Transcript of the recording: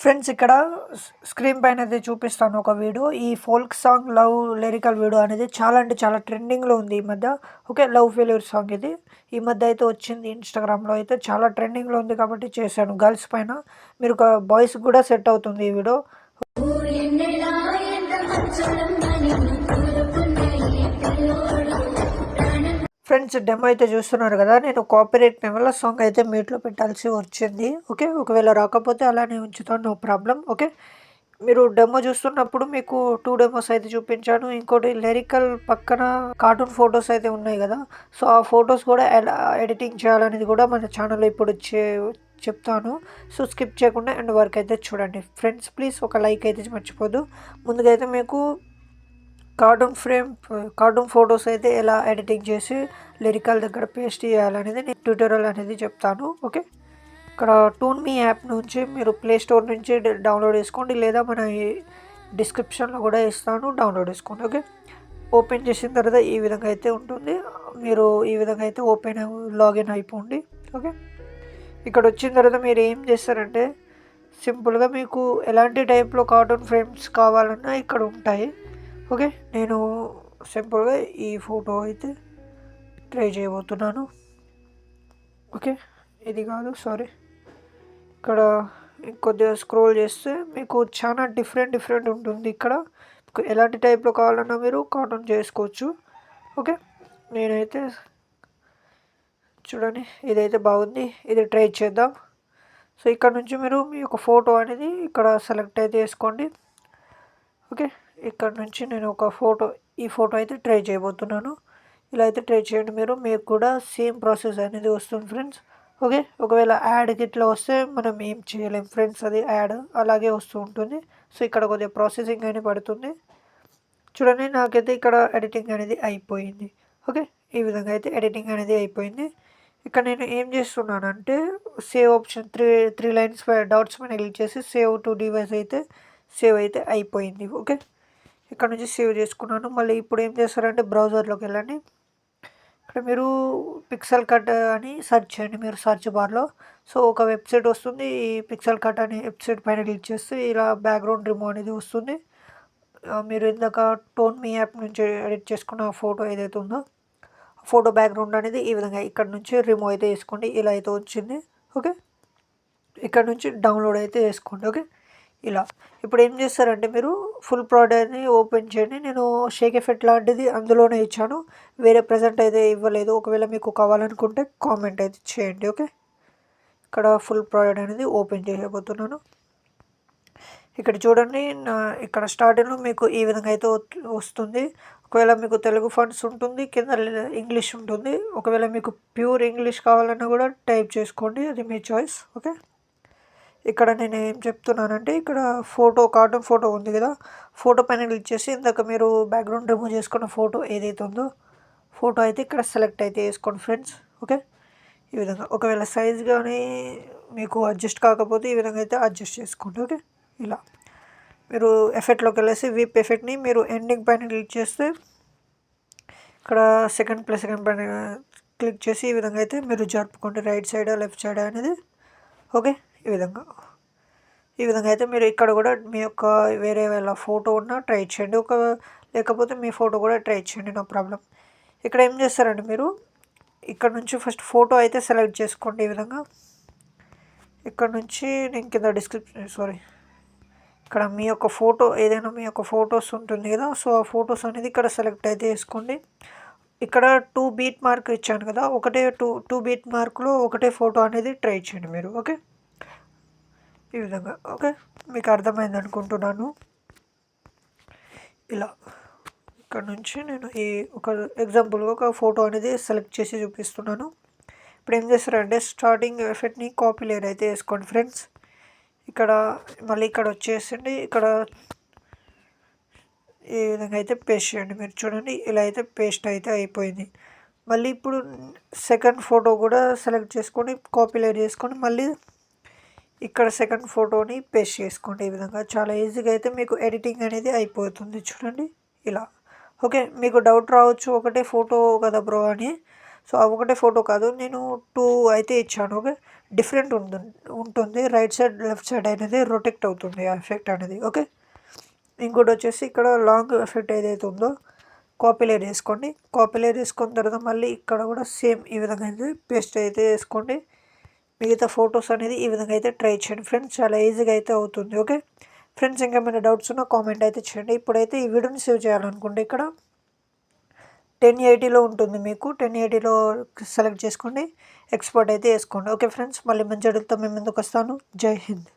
Friends ఇక్కడ screen పైన అయితే చూపిస్తాను ఒక వీడియో. ఈ folk song love lyrical video అనేది చాలా అంటే చాలా ట్రెండింగ్లో ఉంది ఈ మధ్య. ఓకే, లవ్ ఫెయిల్యూర్ సాంగ్ ఇది ఈ మధ్య అయితే వచ్చింది. ఇన్స్టాగ్రామ్లో అయితే చాలా ట్రెండింగ్లో ఉంది కాబట్టి చేశాను గర్ల్స్ పైన. మీరు ఒక బాయ్స్ కూడా సెట్ అవుతుంది ఈ వీడియో. ఫ్రెండ్స్ డెమో అయితే చూస్తున్నారు కదా, నేను కాపీరైట్ వల్ల సాంగ్ అయితే మ్యూట్లో పెట్టాల్సి వచ్చింది. ఓకే, ఒకవేళ రాకపోతే అలానే ఉంచుతాను, నో ప్రాబ్లం. ఓకే, మీరు డెమో చూస్తున్నప్పుడు మీకు 2 డెమోస్ అయితే చూపించాను. ఇంకోటి లిరికల్ పక్కన కార్టూన్ ఫొటోస్ అయితే ఉన్నాయి కదా, సో ఆ ఫొటోస్ కూడా ఎలా ఎడిటింగ్ చేయాలనేది కూడా మన ఛానల్లో ఇప్పుడు చెప్తాను. సో స్కిప్ చేయకుండా ఎండ్ వరకు అయితే చూడండి ఫ్రెండ్స్. ప్లీజ్ ఒక లైక్ అయితే మర్చిపోదు. ముందుగా అయితే మీకు కార్టూన్ ఫొటోస్ అయితే ఎలా ఎడిటింగ్ చేసి లిరికల్ దగ్గర పేస్ట్ చేయాలనేది నేను ట్యూటోరియల్ అనేది చెప్తాను. ఓకే, ఇక్కడ టూన్ మీ యాప్ నుంచి మీరు ప్లే స్టోర్ నుంచి డౌన్లోడ్ చేసుకోండి, లేదా మన డిస్క్రిప్షన్లో కూడా ఇస్తాను, డౌన్లోడ్ చేసుకోండి. ఓకే, ఓపెన్ చేసిన తర్వాత ఈ విధంగా అయితే ఉంటుంది. మీరు ఈ విధంగా అయితే లాగిన్ అయిపోండి. ఓకే, ఇక్కడ వచ్చిన తర్వాత మీరు ఏం చేస్తారంటే సింపుల్గా మీకు ఎలాంటి టైప్లో కార్టూన్ ఫ్రేమ్స్ కావాలన్నా ఇక్కడ ఉంటాయి. ఓకే, నేను సింపుల్గా ఈ ఫోటో అయితే ట్రై చేయబోతున్నాను. ఓకే, ఇది కాదు, సారీ, ఇక్కడ కొద్దిగా స్క్రోల్ చేస్తే మీకు చాలా డిఫరెంట్ ఉంటుంది. ఇక్కడ ఎలాంటి టైప్లో కావాలన్నా మీరు కార్టూన్ చేసుకోవచ్చు. ఓకే, నేనైతే చూడండి, ఇదైతే బాగుంది, ఇది ట్రై చేద్దాం. సో ఇక్కడ నుంచి మీరు మీ యొక్క ఫోటో అనేది ఇక్కడ సెలెక్ట్ అయితే చేసుకోండి. ఓకే, ఇక్కడ నుంచి నేను ఒక ఈ ఫోటో అయితే ట్రై చేయబోతున్నాను. ఇలా అయితే ట్రై చేయండి మీకు కూడా సేమ్ ప్రాసెస్ అనేది వస్తుంది ఫ్రెండ్స్. ఓకే, ఒకవేళ యాడ్కి ఇట్లా వస్తే మనం ఏం చేయలేం ఫ్రెండ్స్, అది యాడ్ అలాగే వస్తూ ఉంటుంది. సో ఇక్కడ కొద్దిగా ప్రాసెసింగ్ అనేది పడుతుంది. చూడండి, నాకైతే ఇక్కడ ఎడిటింగ్ అనేది అయిపోయింది. ఓకే, ఈ విధంగా అయితే ఎడిటింగ్ అనేది అయిపోయింది. ఇక్కడ నేను ఏం చేస్తున్నానంటే save option three lines dots పైన క్లిక్ చేసి సేవ్ టు డివైస్ అయితే సేవ్ అయితే అయిపోయింది. ఓకే, ఇక్కడ నుంచి సేవ్ చేసుకున్నాను. మళ్ళీ ఇప్పుడు ఏం చేస్తారంటే బ్రౌజర్లోకి వెళ్ళండి. ఇక్కడ మీరు పిక్సెల్ కట్ అని సెర్చ్ చేయండి మీరు సర్చ్ బార్లో. సో ఒక వెబ్సైట్ వస్తుంది. ఈ పిక్సెల్ కట్ అనే వెబ్సైట్ పైన క్లిక్ చేస్తే ఇలా బ్యాక్గ్రౌండ్ రిమూవ్ అనేది వస్తుంది. మీరు ఇందాక టోన్ మీ యాప్ నుంచి ఎడిట్ చేసుకున్న ఫోటో ఏదైతే ఉందో ఫోటో బ్యాక్గ్రౌండ్ అనేది ఈ విధంగా ఇక్కడ నుంచి రిమూవ్ అయితే చేసుకోండి. ఇలా అయితే వచ్చింది. ఓకే, ఇక్కడ నుంచి డౌన్లోడ్ అయితే చేసుకోండి. ఓకే, ఇలా ఇప్పుడు ఏం చేస్తారంటే మీరు ఫుల్ ప్రోడక్ట్ని ఓపెన్ చేయండి. నేను షేక్ ఎఫెక్ట్ లాంటిది అందులోనే ఇచ్చాను, వేరే ప్రజెంట్ అయితే ఇవ్వలేదు. ఒకవేళ మీకు కావాలనుకుంటే కామెంట్ అయితే చేయండి. ఓకే, ఇక్కడ ఫుల్ ప్రోడక్ట్ అనేది ఓపెన్ చేయబోతున్నాను. ఇక్కడ చూడండి, ఇక్కడ స్టార్టింగ్లో మీకు ఈ విధంగా అయితే వస్తుంది. ఒకవేళ మీకు తెలుగు ఫండ్స్ ఉంటుంది, కింద ఇంగ్లీష్ ఉంటుంది. ఒకవేళ మీకు ప్యూర్ ఇంగ్లీష్ కావాలన్నా కూడా టైప్ చేసుకోండి, అది మీ చాయిస్. ఓకే, ఇక్కడ నేను ఏం చెప్తున్నానంటే ఇక్కడ కార్టూన్ ఫోటో ఉంది కదా, ఫోటో పైన క్లిక్ చేసి ఇందాక మీరు బ్యాక్గ్రౌండ్ రిమూవ్ చేసుకున్న ఫోటో ఏదైతే ఉందో ఫోటో అయితే ఇక్కడ సెలెక్ట్ అయితే చేసుకోండి ఫ్రెండ్స్. ఓకే, ఈ విధంగా ఒకవేళ సైజ్ కానీ మీకు అడ్జస్ట్ కాకపోతే ఈ విధంగా అయితే అడ్జస్ట్ చేసుకోండి. ఓకే, ఇలా మీరు ఎఫెక్ట్లోకి వెళ్ళేసి విప్ ఎఫెక్ట్ని మీరు ఎండింగ్ పైన క్లిక్ చేస్తే ఇక్కడ సెకండ్ పైన క్లిక్ చేసి ఈ విధంగా అయితే మీరు జరుపుకోండి, రైట్ సైడ్ లెఫ్ట్ సైడ్ అనేది. ఓకే, ఈ విధంగా అయితే మీరు ఇక్కడ కూడా మీ యొక్క వేరే వాళ్ళ ఫోటో ఉన్న ట్రై చేయండి, లేకపోతే మీ ఫోటో కూడా ట్రై చేయండి, నో ప్రాబ్లం. ఇక్కడ ఏం చేస్తారంటే మీరు ఇక్కడ నుంచి ఫస్ట్ ఫోటో అయితే సెలెక్ట్ చేసుకోండి. ఈ విధంగా ఇక్కడ నుంచి నేను కింద ఇక్కడ మీ యొక్క ఫోటో ఏదైనా మీ యొక్క ఫొటోస్ ఉంటుంది కదా, సో ఆ ఫొటోస్ అనేది ఇక్కడ సెలెక్ట్ అయితే చేసుకోండి. ఇక్కడ 2 బీట్ మార్క్ ఇచ్చాను కదా, టూ బీట్ మార్క్లో ఒకటే ఫోటో అనేది ట్రై చేయండి మీరు. ఓకే, ఈ విధంగా. ఓకే, మీకు అర్థమైంది అనుకుంటున్నాను. ఇలా ఇక్కడ నుంచి నేను ఒక ఎగ్జాంపుల్గా ఒక ఫోటో అనేది సెలెక్ట్ చేసి చూపిస్తున్నాను. ఇప్పుడు ఏం చేస్తారంటే స్టార్టింగ్ ఎఫెక్ట్ని కాపీ లేయర్ అయితే వేసుకోండి ఫ్రెండ్స్. ఇక్కడ మళ్ళీ ఇక్కడ వచ్చేసండి, ఇక్కడ ఈ విధంగా అయితే పేస్ట్ చేయండి. మీరు చూడండి, ఇలా అయితే పేస్ట్ అయితే అయిపోయింది. మళ్ళీ ఇప్పుడు సెకండ్ ఫోటో కూడా సెలెక్ట్ చేసుకొని కాపీ లేయర్ చేసుకొని మళ్ళీ ఇక్కడ సెకండ్ ఫోటోని పేస్ట్ చేసుకోండి. ఈ విధంగా చాలా ఈజీగా అయితే మీకు ఎడిటింగ్ అనేది అయిపోతుంది. చూడండి ఇలా. ఓకే, మీకు డౌట్ రావచ్చు ఒకటే ఫోటో కదా బ్రో అని. సో ఆ ఒకటే ఫోటో కాదు, నేను 2 అయితే ఇచ్చాను. ఓకే, డిఫరెంట్ ఉంటుంది. రైట్ సైడ్ లెఫ్ట్ సైడ్ అనేది రొటెక్ట్ అవుతుంది ఆ ఎఫెక్ట్ అనేది. ఓకే, ఇంకోటి వచ్చేసి ఇక్కడ లాంగ్ ఎఫెక్ట్ ఏదైతే ఉందో కాపీ లేయర్ వేసుకోండి. కాపీ లేయర్ వేసుకున్న తర్వాత మళ్ళీ ఇక్కడ కూడా సేమ్ ఈ విధంగా అయితే పేస్ట్ అయితే వేసుకోండి. మిగతా ఫొటోస్ అనేది ఈ విధంగా అయితే ట్రై చేయండి ఫ్రెండ్స్, చాలా ఈజీగా అయితే అవుతుంది. ఓకే ఫ్రెండ్స్, ఇంకేమైనా డౌట్స్ ఉన్నా కామెంట్ అయితే చేయండి. ఇప్పుడైతే ఈ వీడియోని సేవ్ చేయాలనుకుంటే ఇక్కడ 1080లో ఉంటుంది, మీకు 1080లో సెలెక్ట్ చేసుకోండి, ఎక్స్పోర్ట్ అయితే వేసుకోండి. ఓకే ఫ్రెండ్స్, మళ్ళీ మంచి అడుగుతాం మేము ముందుకు వస్తాను. జై హింద్.